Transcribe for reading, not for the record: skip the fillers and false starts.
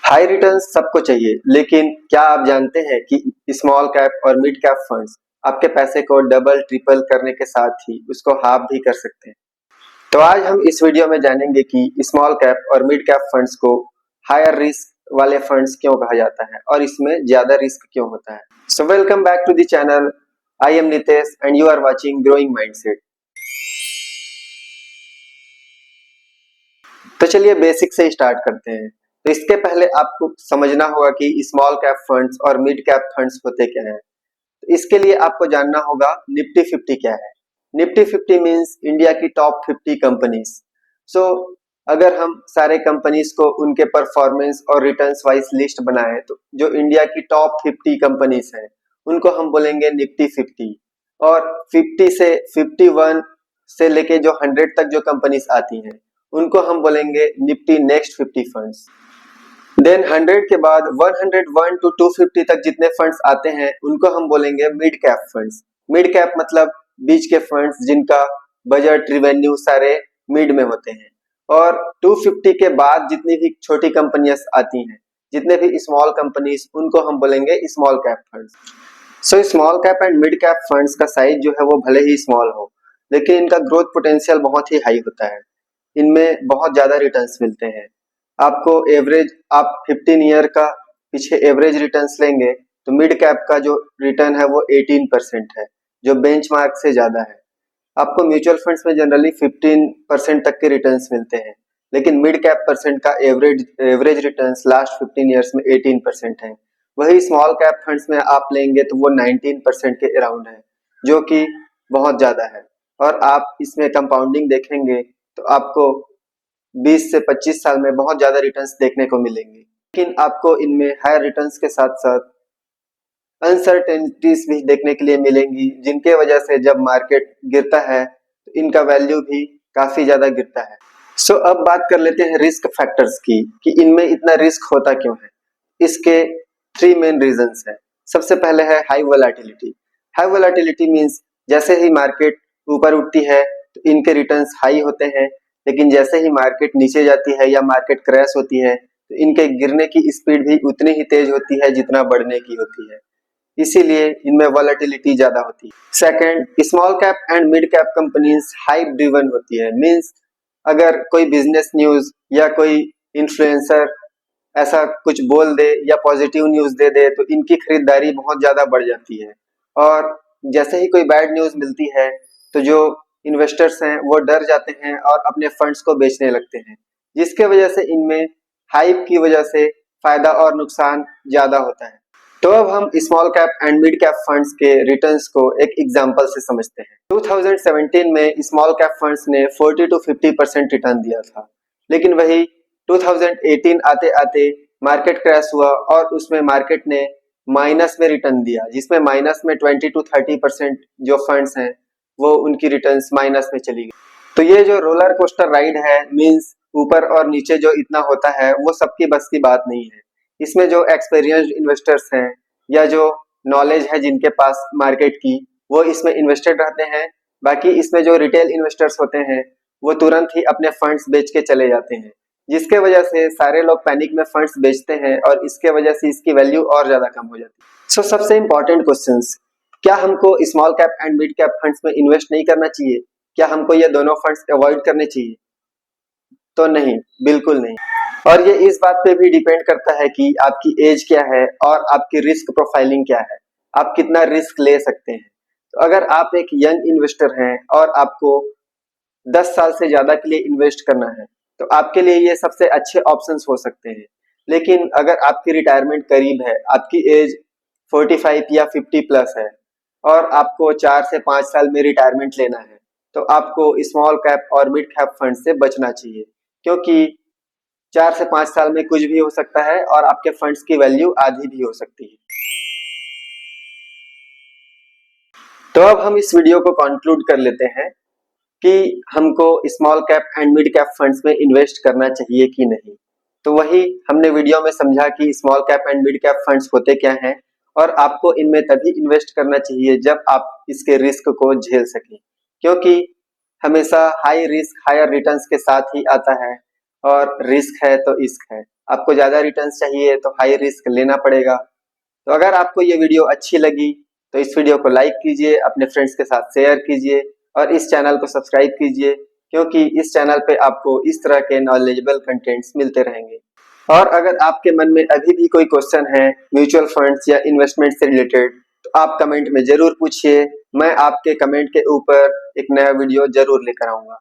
High return सबको चाहिए, लेकिन क्या आप जानते हैं कि स्मॉल कैप और मिड कैप फंड्स आपके पैसे को डबल ट्रिपल करने के साथ ही उसको हाफ भी कर सकते हैं। तो आज हम इस वीडियो में जानेंगे कि स्मॉल कैप और मिड कैप फंड्स को हायर रिस्क वाले फंड्स क्यों कहा जाता है और इसमें ज्यादा रिस्क क्यों होता है। So welcome back to the channel. I am Nitesh and you are watching Growing Mindset. तो चलिए बेसिक से स्टार्ट करते हैं। तो इसके पहले आपको समझना होगा कि स्मॉल कैप फंड्स और मिड कैप फंड्स होते क्या हैं। तो इसके लिए आपको जानना होगा निफ्टी 50 क्या है। निफ्टी 50 मींस इंडिया की टॉप 50 कंपनीज। सो अगर हम सारे कंपनीज को उनके परफॉर्मेंस और रिटर्न्स वाइज लिस्ट बनाएं तो जो इंडिया की टॉप 50 कंपनीज हैं उनको हम बोलेंगे निफ्टी 50। और 50 से 51 से लेके जो 100 तक जो कंपनीज आती हैं उनको हम बोलेंगे निफ्टी नेक्स्ट 50 फंड्स। देन 100 के बाद 101 टू 250 तक जितने फंड्स आते हैं उनको हम बोलेंगे mid cap funds. Mid cap मतलब बीच के फंड्स जिनका बजट रिवेन्यू सारे मिड में होते हैं। और 250 के बाद जितनी भी छोटी कंपनियां आती हैं, जितने भी स्मॉल कंपनीज, उनको हम बोलेंगे small cap funds. So small cap and mid cap funds का साइज जो है वो भले ही स्मॉल हो, लेकिन इनका ग्रोथ पोटेंशियल बहुत ही हाई होता है। इनमें बहुत ज्यादा रिटर्न्स मिलते हैं। आपको एवरेज, आप 15 ईयर का पीछे एवरेज रिटर्न्स लेंगे तो मिड कैप का जो रिटर्न है वो 18% है, जो बेंचमार्क से ज्यादा है। आपको म्यूचुअल फंड्स में जनरली 15% तक के रिटर्न्स मिलते हैं, लेकिन मिड कैप परसेंट का एवरेज रिटर्न्स लास्ट 15 ईयर्स में 18% है। वही स्मॉल कैप फंड्स में आप लेंगे तो वो 19% के अराउंड है, जो कि बहुत ज्यादा है। और आप इसमें कंपाउंडिंग देखेंगे तो आपको 20 से 25 साल में बहुत ज्यादा रिटर्न्स देखने को मिलेंगे। लेकिन आपको इनमें हायर रिटर्न्स के साथ साथ अनसर्टेनिटीज भी देखने के लिए मिलेंगी, जिनके वजह से जब मार्केट गिरता है तो इनका वैल्यू भी काफी ज्यादा गिरता है। सो अब बात कर लेते हैं रिस्क फैक्टर्स की कि इनमें इतना रिस्क होता क्यों है। इसके 3 मेन रीजंस है। सबसे पहले है high volatility. High volatility means जैसे ही मार्केट ऊपर उठती है तो इनके रिटर्न्स हाई होते हैं, लेकिन जैसे ही मार्केट नीचे जाती है या मार्केट क्रैश होती है तो इनके गिरने की स्पीड भी उतनी ही तेज होती है जितना बढ़ने की होती है। इसीलिए इनमें वोलेटिलिटी ज्यादा होती है। Second, small cap and mid cap companies hype driven होती है। मींस अगर कोई बिजनेस न्यूज या कोई इन्फ्लुएंसर ऐसा कुछ बोल दे या पॉजिटिव न्यूज दे दे तो इनकी खरीदारी बहुत ज्यादा बढ़ जाती है। और जैसे ही कोई बैड न्यूज मिलती है तो जो इन्वेस्टर्स हैं वो डर जाते हैं और अपने फंड्स को बेचने लगते हैं, जिसके वजह से इनमें हाइप की वजह से फायदा और नुकसान ज्यादा होता है। तो अब हम small cap and mid cap funds के रिटर्न्स को एक एग्जांपल से समझते हैं। 2017 में स्मॉल कैप फंड्स ने 40 टू 50% रिटर्न दिया था, लेकिन वही 2018 आते आते मार्केट क्रैश हुआ और उसमें मार्केट ने माइनस में रिटर्न दिया, जिसमें माइनस में 20 टू 30% जो फंड्स हैं वो उनकी रिटर्न्स माइनस में चली गई। तो ये जो रोलर कोस्टर राइड है, मींस ऊपर और नीचे जो इतना होता है वो सबकी बस की बात नहीं है। इसमें जो एक्सपीरियंस्ड इन्वेस्टर्स हैं या जो नॉलेज है जिनके पास मार्केट की, वो इसमें इन्वेस्टेड रहते हैं। बाकी इसमें जो रिटेल इन्वेस्टर्स होते हैं वो तुरंत ही अपने फंड्स बेच के चले जाते हैं, जिसके वजह से सारे लोग पैनिक में फंड्स बेचते हैं और इसके वजह से इसकी वैल्यू और ज्यादा कम हो जाती है। सो सबसे इंपॉर्टेंट क्वेश्चंस, क्या हमको small cap and mid cap funds में इन्वेस्ट नहीं करना चाहिए? क्या हमको ये दोनों फंड्स अवॉइड करने चाहिए? तो नहीं, बिल्कुल नहीं। और ये इस बात पे भी डिपेंड करता है कि आपकी एज क्या है और आपकी रिस्क प्रोफाइलिंग क्या है, आप कितना रिस्क ले सकते हैं। तो अगर आप एक यंग इन्वेस्टर हैं और आपको 10 साल से ज्यादा के लिए इन्वेस्ट करना है तो आपके लिए ये सबसे अच्छे ऑप्शंस हो सकते हैं। लेकिन अगर आपकी रिटायरमेंट करीब है, आपकी एज 45 या 50 प्लस है और आपको 4 से 5 साल में रिटायरमेंट लेना है तो आपको स्मॉल कैप और मिड कैप फंड से बचना चाहिए, क्योंकि 4 से 5 साल में कुछ भी हो सकता है और आपके फंड्स की वैल्यू आधी भी हो सकती है। तो अब हम इस वीडियो को कंक्लूड कर लेते हैं कि हमको small cap and mid cap funds में इन्वेस्ट करना चाहिए कि नहीं। तो वही हमने वीडियो में समझा कि small cap and mid cap funds होते क्या हैं और आपको इनमें तभी इन्वेस्ट करना चाहिए जब आप इसके रिस्क को झेल सकें, क्योंकि हमेशा हाई रिस्क हायर रिटर्न्स के साथ ही आता है और रिस्क है तो इश्क है। आपको ज्यादा रिटर्न्स चाहिए तो हाई रिस्क लेना पड़ेगा। तो अगर आपको ये वीडियो अच्छी लगी तो इस वीडियो को लाइक कीजिए, अपने फ्रेंड्स के साथ शेयर कीजिए और इस चैनल को सब्सक्राइब कीजिए, क्योंकि इस चैनल पे आपको इस तरह के नॉलेजेबल कंटेंट्स मिलते रहेंगे। और अगर आपके मन में अभी भी कोई क्वेश्चन है म्यूचुअल फंड्स या इन्वेस्टमेंट से रिलेटेड, तो आप कमेंट में जरूर पूछिए। मैं आपके कमेंट के ऊपर एक नया वीडियो जरूर लेकर आऊंगा।